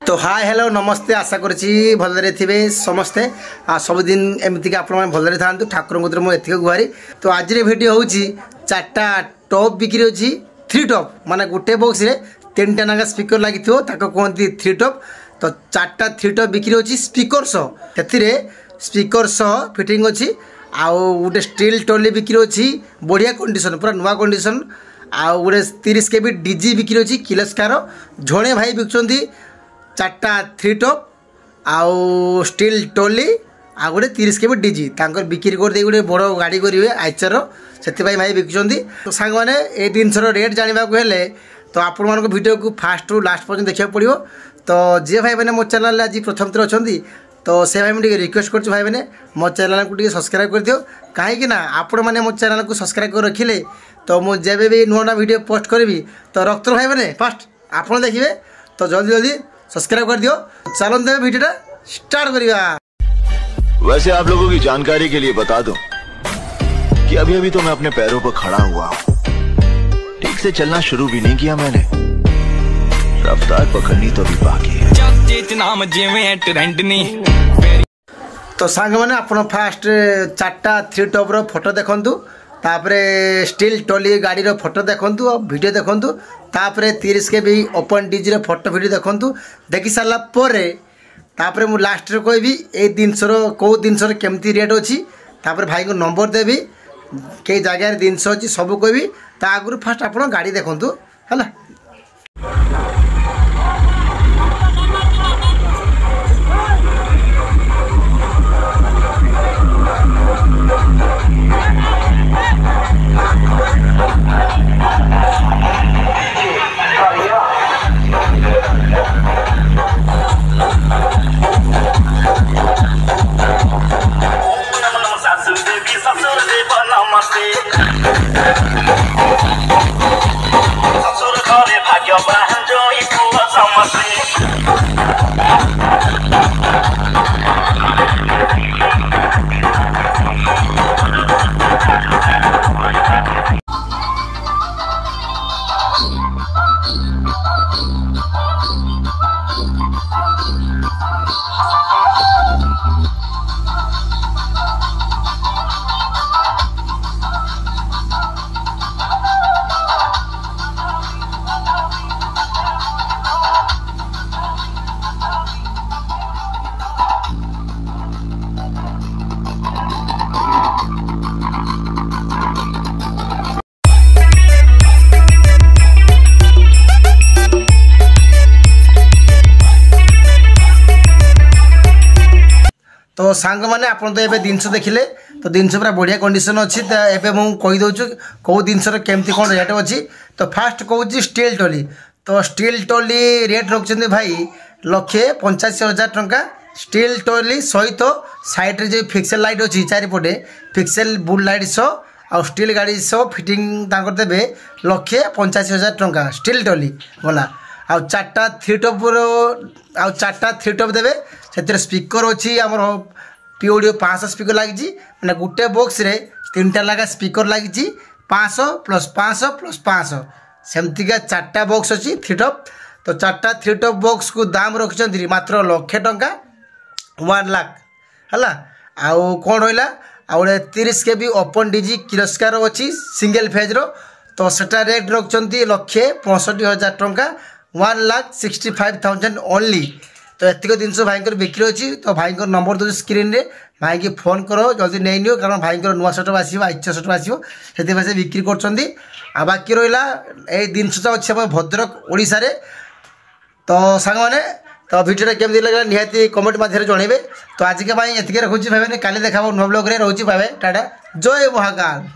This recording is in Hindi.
तो हाय हेलो नमस्ते आशा करुँची भलरे थे समस्ते सबुदिन एमती आप भलरे था ठाकुर को मुझे गुहारी। तो आज भिडियो हूँ 4टा टॉप बिक्री अच्छी 3 टॉप माने गोटे बॉक्स रे 3टा नागा स्पीकर लगी कहते 3 टॉप। तो 4टा 3 टॉप बिक्री अच्छी स्पीकर सह स्पीकर सह फिटिंग अच्छी आउ गोटे स्टील टॉली बिक्री अच्छी बढ़िया कंडीशन पूरा नुआ कंडीशन आउ गोटे 30 केबी डीजी बिक्री अच्छी किलस्कार झणे भाई बिकुंट 4टा 3 टॉप आउ स्टील टॉली आ गोटे 30 केबी डीजी तांकर बिक्री कर गोटे बड़ गाड़ी करेंगे आइचर से भाई बिकुंट। तो सांग मैंने ये जिनसर रेट जानवा तो आपण मान वीडियो को फास्ट रू लास्ट पर्यटन देखा पड़ो। तो जे भाई मैंने मो चैनल आज प्रथम थर अच्छा तो से भाई मुझे रिक्वेस्ट कर भाई मैंने मो चैनल को सब्सक्राइब कर दियो कहीं आपण मैंने मो चैनल को सब्सक्राइब कर रखिले तो मुझे भी नुआ नुआ वीडियो पोस्ट करी तो रक्त भाई मैंने फास्ट आप देखिए तो जल्दी जल्दी सब्सक्राइब कर दियो। चलते वीडियो स्टार्ट करिए। वैसे आप लोगों की जानकारी के लिए बता दूं कि अभी अभी तो मैं अपने पैरों पर खड़ा हुआ हूँ, ठीक से चलना शुरू भी नहीं किया मैंने, रफ्तार पकड़नी तो भी बाकी है। तो सांग मैंने आप फास्ट 4टा 3 टॉप रो फोटो देखंतु तापरे स्टील टॉली गाड़ी रो फोटो देखंतु और वीडियो देखंतु तापरे 30 के भी ओपन डीजी रो फोटो वीडियो देखंतु देखि सारा परे तापरे मु लास्ट रे कहबी ए दिनसर को दिनसर केमती रेट अछि तापरे भाई को नंबर देबी के जगह रे दिनस अछि सब कहबी ता आगु फास्ट आपण गाड़ी देखंतु हला। तो सांग मैंने आप जिनस देखिले तो जिनस पूरा बढ़िया कंडीशन अच्छी तो मुझे कहीदे कौ जिनसर केमती कौन रेट अच्छी। तो फास्ट कहूँ स्टील टॉली तो स्टील टॉली रेट रखते भाई 1,85,000 टंका स्टील टॉली सहित साइड जो फिक्सेल लाइट अच्छी चारिपटे फिक्सेल बुल लाइट सह आ स्टील गाड़ी सह फिटिंग देवे 1,85,000 टंका स्टील टॉली गला आ 4टा 3 टॉप आ 4टा 3 टॉप देवे से स्पीकर अच्छी आम पीओडियो 500 स्पीकर लगी मैंने गोटे बॉक्स रे 3टा लगा स्पीकर लगी 500 + 500 + 500 सेमतिका 4टा बॉक्स अच्छी 3 टॉप। तो 4टा 3 टॉप बॉक्स को दाम रखिंट मात्र 1,00,000 टंका 1 लाख है आउ कौन रहा आ गए 30 के भी ओपन डीजी किलस्कार अच्छी सिंगल फेज रो तो सेटा रेट रखिंट 1,65,000 टंका 1,65,000 ओनली। तो एतिक जिनस भाई बिक्री अच्छी तो भाई नंबर दूसरी स्क्रीन रे भाई की फोन करो जल्दी नहीं नियो कारण भाई नुआ सेटअप आसो इच्छा सेटअप आसो से बिक्री कर बाकी रहा ये जिनस अच्छे भद्रक ओडिशा रे। तो सांग मैंने तो वीडियो केमती लगे निहाती कमेंट मध्य जनइबे। तो आज के एतिक रखुच्छी भाई मैंने काली देखा नुआ ब्लॉग रे रोची भाई टाटा जय महाकाल।